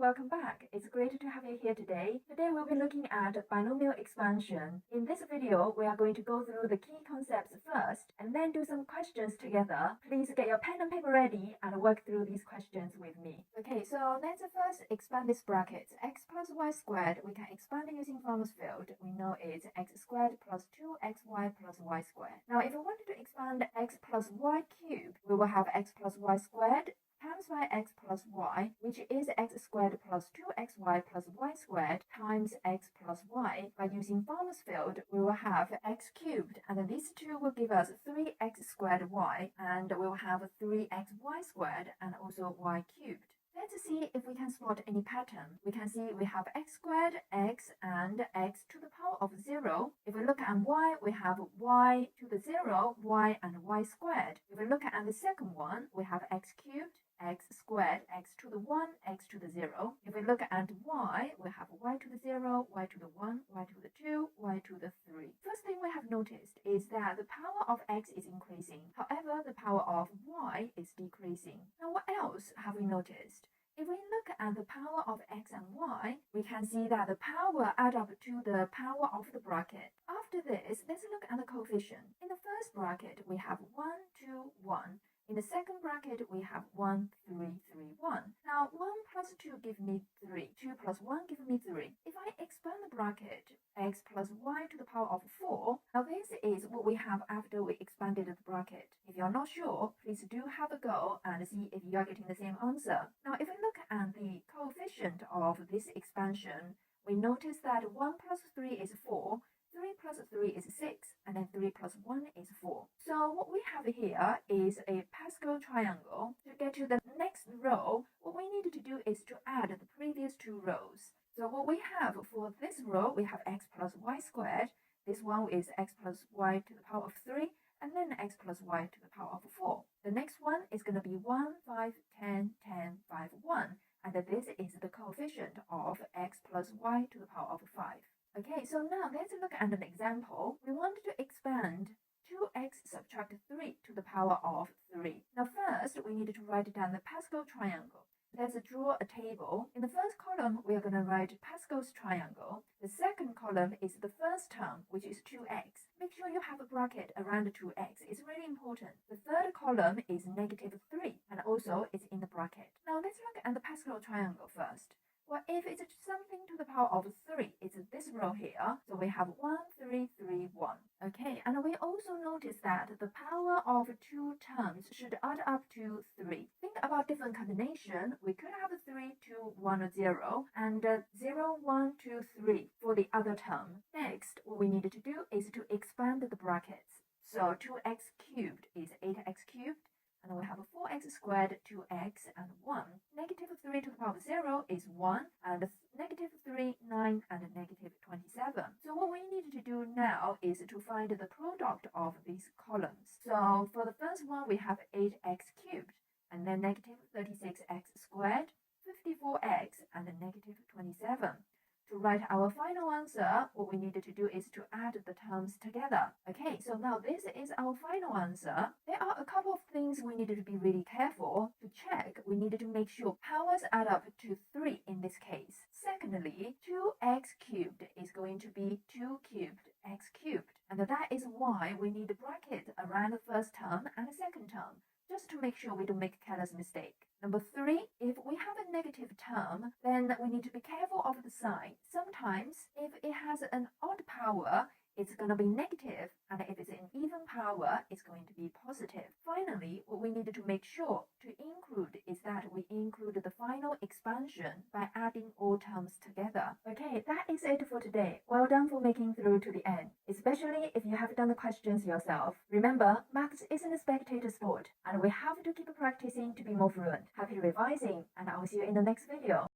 welcome back. It's great to have you here today. Today we'll be looking at binomial expansion. In this video, we are going to go through the key concepts first and then do some questions together. Please get your pen and paper ready and work through these questions with me. Okay, so let's first expand this bracket. X plus y squared, we can expand it using Farmer's field. We know it's x squared plus 2xy plus y squared. Now, if we wanted to expand x plus y cubed, we will have x plus y squared times by x plus y, which is x squared plus 2xy plus y squared times x plus y. By using Farmer's field, we will have x cubed, and these two will give us 3x squared y, and we will have 3xy squared and also y cubed. Let's see if we can spot any pattern. We can see we have x squared, x, and x to the power of 0. If we look at y, we have y to the 0, y, and y squared. If we look at the second one, we have x cubed, x squared, x to the 1, x to the 0. If we look at y, we have y to the 0, y to the 1, y to the 2, y to the 3. First thing we have noticed is that the power of x is increasing. However, the power of y is decreasing. Now, what else have we noticed? If we look at the power of x and y, we can see that the power add up to the power of the bracket. After this, let's look at the coefficient. In the first bracket, we have 1, 2, 1. In the second bracket, we have 1, 3, 3, 1. Now, 1 plus 2 give me 3. 2 plus 1 give me 3. If I expand the bracket, x plus y to the power of 4, now this is what we have after we expanded the bracket. If you're not sure, please do have a go and see if you are getting the same answer. Now, if we look at the coefficient of this expansion, we notice that 1 plus 3 is 4. 3 plus 3 is 6, and then 3 plus 1 is 4. So what we have here is a Pascal triangle. To get to the next row, what we need to do is to add the previous two rows. So what we have for this row, we have x plus y squared. This one is x plus y to the power of 3, and then x plus y to the power of 4. The next one is going to be 1, 5, 10, 10, 5, 1. And this is the coefficient of x plus y to the power of 5. Okay, so now let's look at an example. We wanted to expand 2x subtract 3 to the power of 3. Now first, we need to write down the Pascal triangle. Let's draw a table. In the first column, we are going to write Pascal's triangle. The second column is the first term, which is 2x. Make sure you have a bracket around 2x. It's really important. The third column is negative 3, and also it's in the bracket. Now let's look at the Pascal triangle first. Well, if it's something to the power of 3, it's this row here. So we have 1, 3, 3, 1. Okay, and we also notice that the power of two terms should add up to 3. Think about different combination. We could have 3, 2, 1, 0, and 0, 1, 2, 3 for the other term. Next, what we need to do is to expand the brackets. So 2x cubed is 8x cubed. And we have 4x squared, 2x, and 1. Negative 3 to the power of 0 is 1, and negative 3, 9, and negative 27. So what we need to do now is to find the product of these columns. So for the first one, we have 8x cubed, and then negative 36x squared, 54x, and negative 27. To write our final answer, what we needed to do is to add the terms together. Okay, so now this is our final answer. There are a couple of things we needed to be really careful to check. We needed to make sure powers add up to 3 in this case. Secondly, 2x cubed is going to be 2 cubed x cubed. And that is why we need a bracket around the first term and the second term, just to make sure we don't make a careless mistake. Number 3, if we have a negative term, then we need to be careful of the sign. Sometimes, if it has an odd power, it's going to be negative, and if it's an even power, it's going to be positive. Finally, what we need to make sure to include is that we include the final expansion by adding all terms together. Okay, that is it for today. Well done for making through to the end, especially if you have done the questions yourself. Remember, maths isn't a spectator sport, and we have to keep practicing to be more fluent. Happy revising, and I will see you in the next video.